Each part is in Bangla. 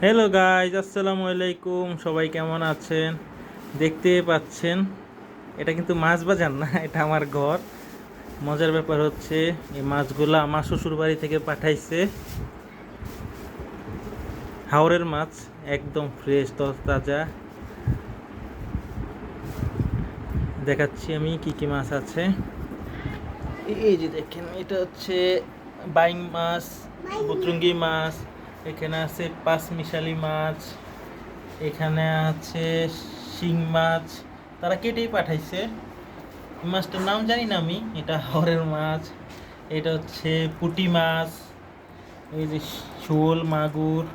হ্যালো গাইজ, আসসালামু আলাইকুম। সবাই কেমন আছেন? দেখতে পাচ্ছেন এটা কিন্তু মাছ বাজার না, এটা আমার ঘর। মজার ব্যাপার হচ্ছে এই মাছগুলো আমার শ্বশুর বাড়ি থেকে পাঠাইছে। হাওরের মাছ, একদম ফ্রেশ তাজা। দেখাচ্ছি আমি কি কি মাছ আছে। এই যে দেখেন, এটা হচ্ছে বাইং মাছ, বুতরুঙ্গি মাছ, এখানে আছে পাঁচ মিশালি মাছ, এখানে আছে শিং মাছ। তারা কেটেই পাঠাইছে। এই মাছটার নাম জানি না আমি, এটা হাওরের মাছ। এটা হচ্ছে পুঁটি মাছ, এই যে শোল মাগুর,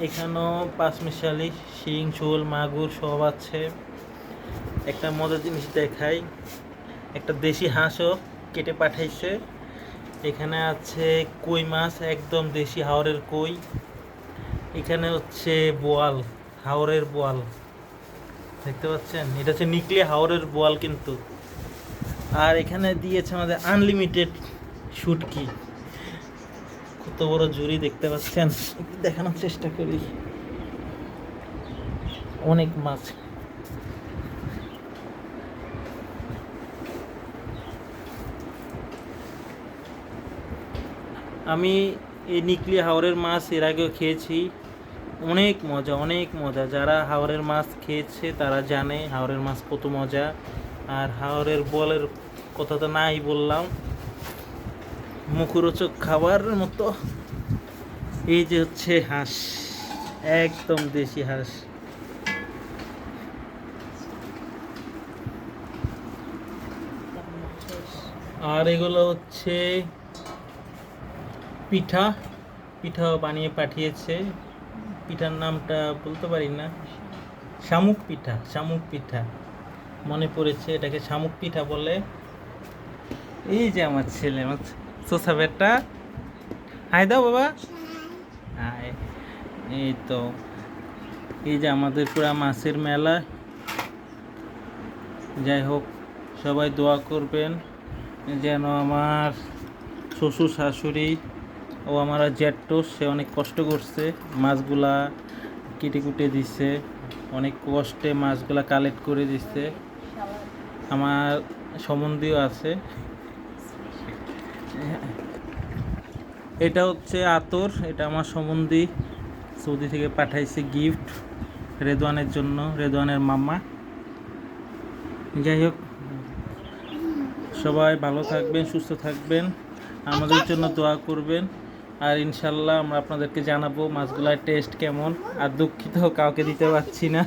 এখানেও পাঁচমিশালি শিং শোল মাগুর সব আছে। একটা মজার জিনিস দেখাই, একটা দেশি হাঁসও কেটে পাঠাইছে। এখানে আছে কই মাছ, একদম দেশি হাওরের কই। এখানে হচ্ছে বোয়াল, হাওরের বোয়াল, দেখতে পাচ্ছেন? এটা হচ্ছে নিকলে হাওরের বোয়াল কিন্তু। আর এখানে দিয়েছে আমাদের আনলিমিটেড শুটকি, কত বড় ঝুড়ি দেখতে পাচ্ছেন, একটু দেখানোর চেষ্টা করি। অনেক মাছ। আমি এই নিকলি হাওরের মাছ এর আগেও খেয়েছি, অনেক মজা, অনেক মজা। যারা হাওরের মাছ খেয়েছে তারা জানে হাওরের মাছ কত মজা। আর হাওরের বোয়ালের কথা তো নাই বললাম, মুখরোচক খাবার মতো। এই যে হচ্ছে হাঁস, একদম দেশি হাঁস। আর এগুলো হচ্ছে পিঠা, পিঠাও বানিয়ে পাঠিয়েছে। পিঠার নামটা বলতে পারি না, শামুক পিঠা, শামুক পিঠা মনে পড়েছে, এটাকে শামুক পিঠা বলে। এই যে আমার ছেলে, আমার সোসা বেটা, হাই দাও বাবা, হাই। এই তো, এই যে আমাদের পুরা মাছের মেলা। যাই হোক, সবাই দোয়া করবেন যেন আমার শ্বশুর শাশুড়ি ও আমার জ্যাঠটো, সে অনেক কষ্ট করছে, মাছগুলা কেটে কুটে দিচ্ছে, অনেক কষ্টে মাছগুলা কালেক্ট করে দিচ্ছে। আমার সম্বন্ধীয় আছে। এটা হচ্ছে আতর, এটা আমার সম্বন্ধী সৌদি থেকে পাঠাইছে গিফট রেদওয়ানের জন্য, রেদওয়ানের মামা। যাই হোক, সবাই ভালো থাকবেন, সুস্থ থাকবেন, আমাদের জন্য দোয়া করবেন। আর ইনশাল্লাহ আমরা আপনাদেরকে জানাবো মাছগুলার টেস্ট কেমন। আর দুঃখিত, কাউকে দিতে পারছি না।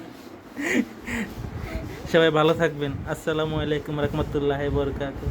সবাই ভালো থাকবেন। আসসালামু আলাইকুম রহমতুল্লাহি ওয়া বারাকাতুহু।